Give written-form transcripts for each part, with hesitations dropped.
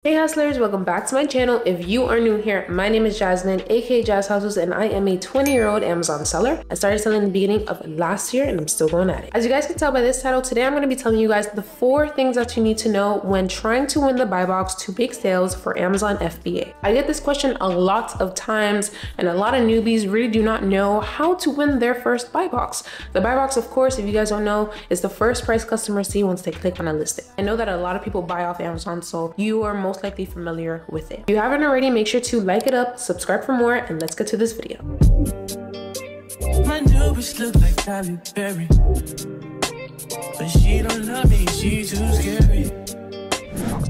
Hey hustlers, welcome back to my channel. If you are new here, my name is Jasmine, aka Jazz Hustles, and I am a 20-year-old Amazon seller. I started selling in the beginning of last year and I'm still going at it. As you guys can tell by this title, today I'm going to be telling you guys the 4 things that you need to know when trying to win the buy box to make sales for Amazon FBA. I get this question a lot of times and a lot of newbies really do not know how to win their first buy box. The buy box, of course, if you guys don't know, is the first price customers see once they click on a listing. I know that a lot of people buy off Amazon, so you are most likely familiar with it. If you haven't already, make sure to like it up, subscribe for more, and let's get to this video. My new bitch look like Halle Berry, but she don't love me, she's too scary.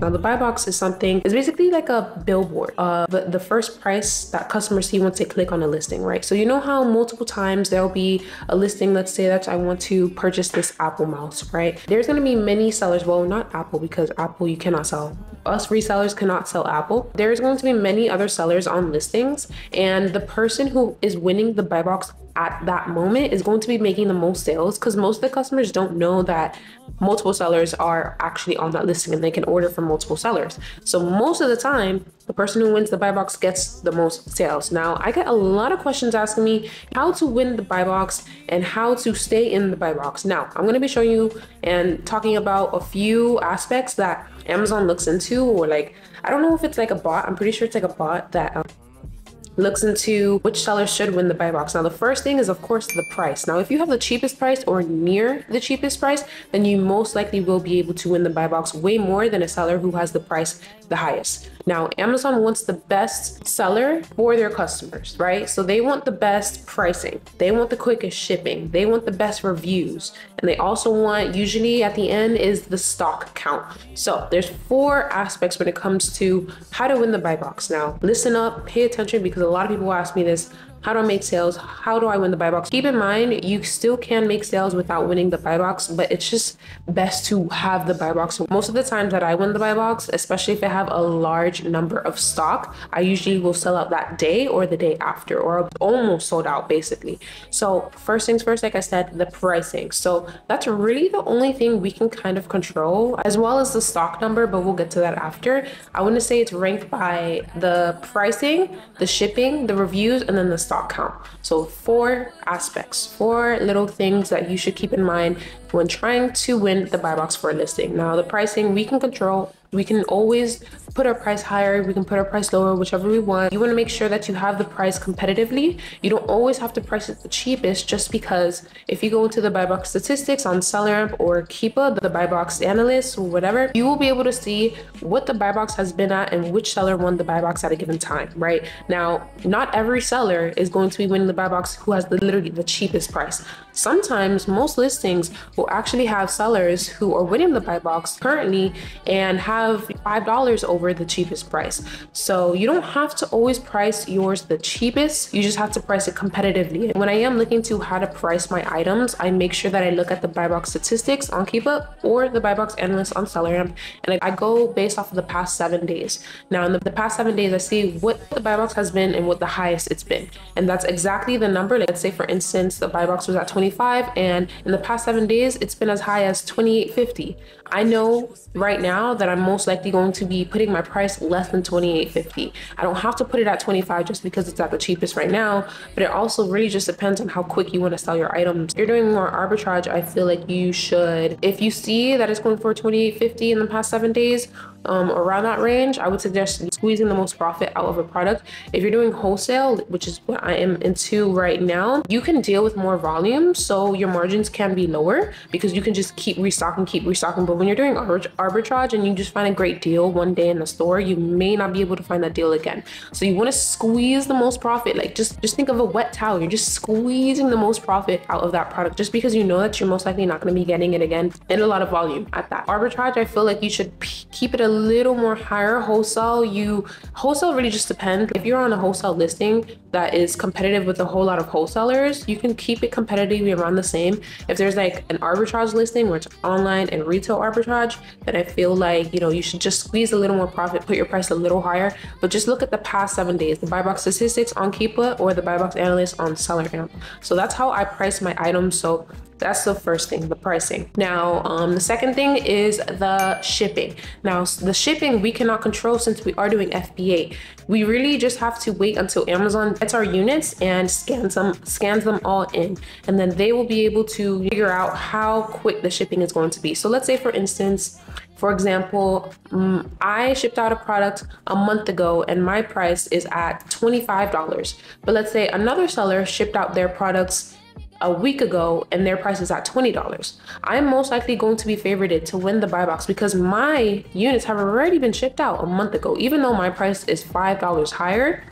Now the buy box is basically like a billboard, the first price that customers see once they click on a listing, right? So you know how multiple times there'll be a listing, let's say that I want to purchase this Apple mouse, right? There's gonna be many sellers, well, not Apple, because Apple you cannot sell. Us resellers cannot sell Apple. There's going to be many other sellers on listings, and the person who is winning the buy box at that moment is going to be making the most sales, because most of the customers don't know that multiple sellers are actually on that listing and they can order from multiple sellers. So most of the time, the person who wins the buy box gets the most sales. Now, I get a lot of questions asking me how to win the buy box and how to stay in the buy box. Now, I'm going to be showing you and talking about a few aspects that Amazon looks into, or like, I don't know if it's like a bot. I'm pretty sure it's like a bot that looks into which sellers should win the buy box. Now, the first thing is, of course, the price. Now, if you have the cheapest price or near the cheapest price, then you most likely will be able to win the buy box way more than a seller who has the price the highest. Now, Amazon wants the best seller for their customers, right? So they want the best pricing. They want the quickest shipping. They want the best reviews. And they also want, usually at the end, is the stock count. So there's 4 aspects when it comes to how to win the buy box. Now, listen up, pay attention, because a lot of people ask me this. How do I make sales? How do I win the buy box? Keep in mind, you still can make sales without winning the buy box, but it's just best to have the buy box. Most of the times that I win the buy box, especially if I have a large number of stock, I usually will sell out that day or the day after, or almost sold out basically. So first things first, like I said, the pricing. So that's really the only thing we can kind of control, as well as the stock number, but we'll get to that after. I want to say it's ranked by the pricing, the shipping, the reviews, and then the stock count. So 4 aspects, 4 little things that you should keep in mind when trying to win the buy box for a listing. Now, the pricing we can control. We can always put our price higher, we can put our price lower, whichever we want. You want to make sure that you have the price competitively. You don't always have to price it the cheapest, just because if you go into the buy box statistics on SellerAmp or Keepa, the buy box analyst or whatever, you will be able to see what the buy box has been at and which seller won the buy box at a given time, right? Now, not every seller is going to be winning the buy box who has literally the cheapest price. Sometimes most listings will actually have sellers who are winning the buy box currently and have $5 over the cheapest price. So you don't have to always price yours the cheapest. You just have to price it competitively. When I am looking to how to price my items, I make sure that I look at the buy box statistics on Keepa or the buy box analyst on SellerAmp, and I go based off of the past 7 days. Now, in the past 7 days, I see what the buy box has been and what the highest it's been, and that's exactly the number. Like, let's say for instance, the buy box was at 25, and in the past 7 days, it's been as high as 28.50. I know right now that I'm most likely going to be putting my price less than 28.50. I don't have to put it at 25 just because it's at the cheapest right now, but it also really just depends on how quick you want to sell your items. If you're doing more arbitrage, I feel like you should, if you see that it's going for 28.50 in the past 7 days, around that range, I would suggest squeezing the most profit out of a product. If you're doing wholesale, which is what I am into right now, you can deal with more volume, so your margins can be lower because you can just keep restocking. But when you're doing arbitrage and you just find a great deal one day in the store, you may not be able to find that deal again. So you want to squeeze the most profit. Like, just think of a wet towel. You're just squeezing the most profit out of that product, just because you know that you're most likely not going to be getting it again in a lot of volume at that. Arbitrage, I feel like you should keep it a little more higher. Wholesale really just depends. If you're on a wholesale listing that is competitive with a whole lot of wholesalers, you can keep it competitively around the same. If there's like an arbitrage listing where it's online and retail arbitrage, then I feel like, you should just squeeze a little more profit, put your price a little higher, but just look at the past 7 days, the buy box statistics on Keepa or the buy box analyst on SellerAmp. So that's how I price my items. So That's the first thing, the pricing. Now, the second thing is the shipping. Now, The shipping we cannot control since we are doing FBA. We really just have to wait until Amazon gets our units and scans them all in, and then they will be able to figure out how quick the shipping is going to be. So let's say, for instance, for example, I shipped out a product a month ago and my price is at $25. But let's say another seller shipped out their products a week ago and their price is at $20. I'm most likely going to be favorited to win the buy box because my units have already been shipped out a month ago. Even though my price is $5 higher,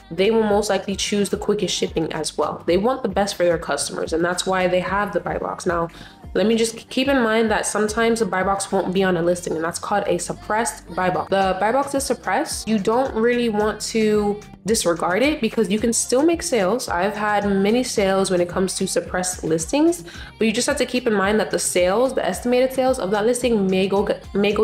they will most likely choose the quickest shipping as well. They want the best for their customers, and that's why they have the buy box. Now, let me just keep in mind that sometimes a buy box won't be on a listing, and that's called a suppressed buy box. The buy box is suppressed. You don't really want to disregard it because you can still make sales. I've had many sales when it comes to suppressed listings, but you just have to keep in mind that the sales, the estimated sales of that listing may go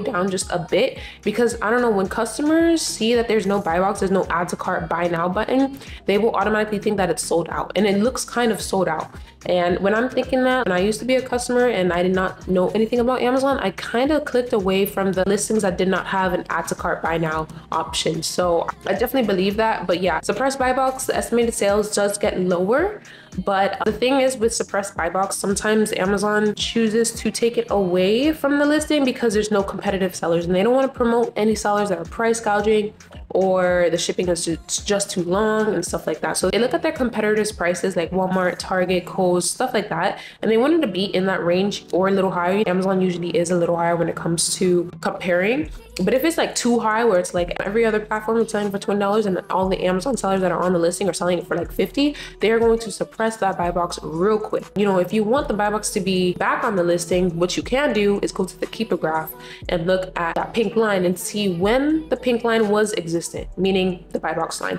down just a bit because, I don't know, when customers see that there's no buy box, there's no add to cart buy now button, they will automatically think that it's sold out, and it looks kind of sold out. And when I'm thinking that, when I used to be a customer and I did not know anything about Amazon, I kind of clicked away from the listings that did not have an add to cart buy now option. So I definitely believe that. But yeah, suppressed buy box, the estimated sales does get lower. But the thing is, with suppressed buy box, sometimes Amazon chooses to take it away from the listing because there's no competitive sellers and they don't want to promote any sellers that are price gouging or the shipping is just too long and stuff like that. So they look at their competitors' prices like Walmart, Target, Kohl's, stuff like that, and they wanted to be in that range or a little higher. Amazon usually is a little higher when it comes to comparing. But if it's like too high where it's like every other platform is selling for $20 and all the Amazon sellers that are on the listing are selling it for like $50, they're going to suppress that buy box real quick. You know, if you want the buy box to be back on the listing, what you can do is go to the Keepa graph and look at that pink line and see when the pink line was existent, meaning the buy box line.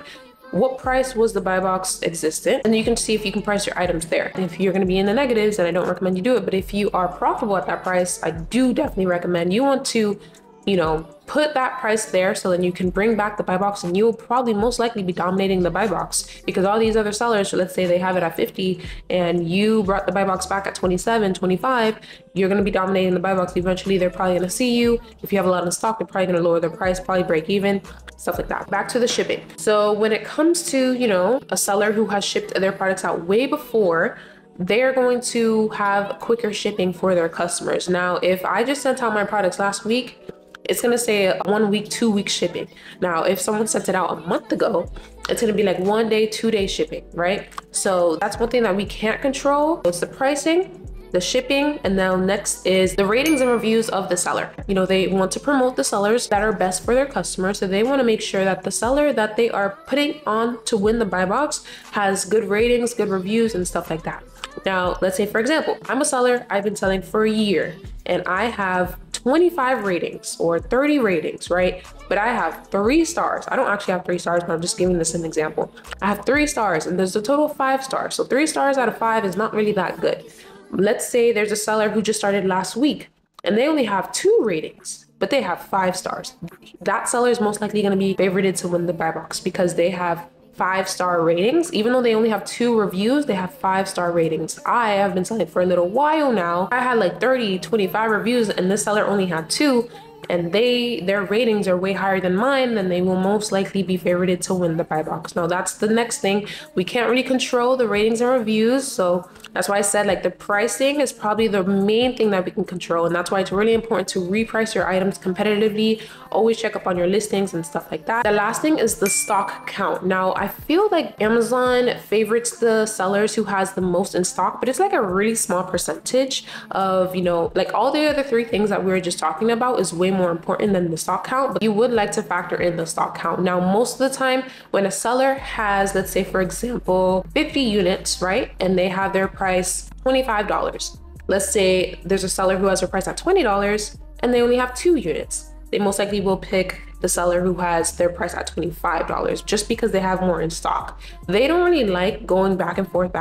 What price was the buy box existent? And you can see if you can price your items there. If you're going to be in the negatives, then I don't recommend you do it. But if you are profitable at that price, I do definitely recommend you want to, you know, put that price there so then you can bring back the buy box, and you'll probably most likely be dominating the buy box because all these other sellers, so let's say they have it at 50 and you brought the buy box back at 27, 25, you're going to be dominating the buy box. Eventually they're probably going to see you. If you have a lot of stock, they're probably going to lower their price, probably break even, stuff like that. Back to the shipping. So when it comes to, you know, a seller who has shipped their products out way before, they're going to have quicker shipping for their customers. Now, if I just sent out my products last week, it's going to say 1 week, 2 week shipping. Now, if someone sent it out a month ago, it's going to be like 1 day, 2 day shipping, right? So that's one thing that we can't control. It's the pricing, the shipping, and now next is the ratings and reviews of the seller. You know, they want to promote the sellers that are best for their customers. So they want to make sure that the seller that they are putting on to win the buy box has good ratings, good reviews, and stuff like that. Now, let's say, for example, I'm a seller, I've been selling for a year and I have 25 ratings or 30 ratings, right? But I have 3 stars. I don't actually have 3 stars, but I'm just giving this an example. I have 3 stars and there's a total of 5 stars. So 3 stars out of 5 is not really that good. Let's say there's a seller who just started last week and they only have 2 ratings, but they have 5 stars. That seller is most likely going to be favorited to win the buy box because they have 5-star ratings. Even though they only have 2 reviews, they have 5-star ratings. I have been selling for a little while now. I had like 30, 25 reviews and this seller only had 2, and their ratings are way higher than mine, then they will most likely be favorited to win the buy box. Now that's the next thing. We can't really control the ratings and reviews, so that's why I said like the pricing is probably the main thing that we can control, and that's why it's really important to reprice your items competitively. Always check up on your listings and stuff like that. The last thing is the stock count. Now I feel like Amazon favorites the sellers who has the most in stock, but it's like a really small percentage of, you know, like all the other 3 things that we were just talking about is way more important than the stock count, but you would like to factor in the stock count. Now, most of the time when a seller has, let's say for example, 50 units, right? And they have their price $25. Let's say there's a seller who has their price at $20 and they only have 2 units. They most likely will pick the seller who has their price at $25 just because they have more in stock. They don't really like going back and forth.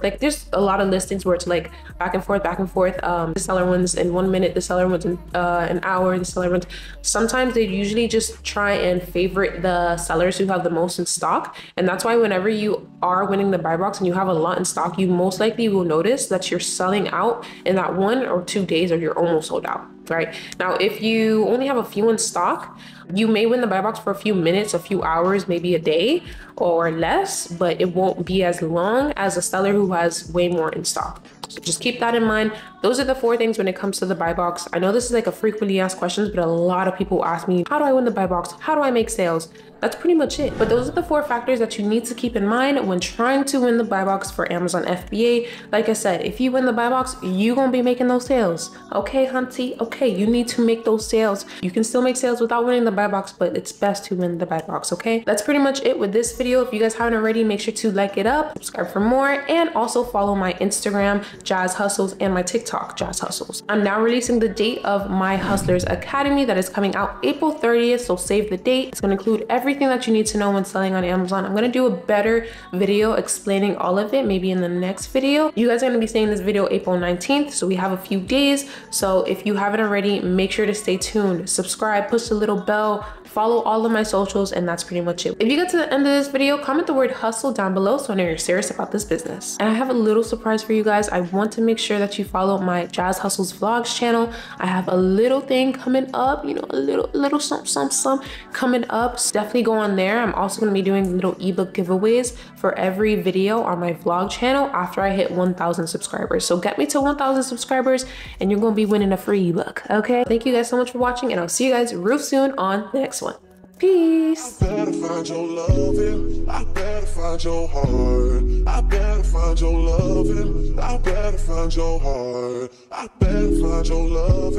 Like there's a lot of listings where it's like back and forth. The seller wins in 1 minute, the seller wins in an hour, the seller wins. Sometimes they usually just try and favorite the sellers who have the most in stock. And that's why whenever you are winning the buy box and you have a lot in stock, you most likely will notice that you're selling out in that 1 or 2 days, or you're almost sold out, right? Now, if you only have a few in stock, you may win the buy box for a few minutes, a few hours, maybe a day or less, but it won't be as long as a seller who has way more in stock. So just keep that in mind. Those are the 4 things when it comes to the buy box. I know this is like a frequently asked questions, but a lot of people ask me, how do I win the buy box? How do I make sales? That's pretty much it. But those are the 4 factors that you need to keep in mind when trying to win the buy box for Amazon FBA. Like I said, if you win the buy box, you're gonna be making those sales. Okay, hunty? Okay, you need to make those sales. You can still make sales without winning the buy box, but it's best to win the buy box, okay? That's pretty much it with this video. If you guys haven't already, make sure to like it up, subscribe for more, and also follow my Instagram, Jazz Hustles, and my TikTok, Jazz Hustles. I'm now releasing the date of my Hustlers Academy that is coming out April 30th, so save the date. It's gonna include everything that you need to know when selling on Amazon. I'm gonna do a better video explaining all of it, maybe in the next video. You guys are gonna be seeing this video April 19th, so we have a few days. So if you haven't already, make sure to stay tuned, subscribe, push the little bell, follow all of my socials, and that's pretty much it. If you get to the end of this video, comment the word hustle down below so I know you're serious about this business. And I have a little surprise for you guys. I want to make sure that you follow my Jazz Hustles vlogs channel. I have a little thing coming up, you know, a little something coming up. So definitely go on there. I'm also going to be doing little ebook giveaways for every video on my vlog channel after I hit 1,000 subscribers. So get me to 1,000 subscribers and you're going to be winning a free ebook. Okay, thank you guys so much for watching, and I'll see you guys real soon on the next one. Peace. I better find your loving. I better find your heart. I better find your loving. I better find your heart. I better find your loving.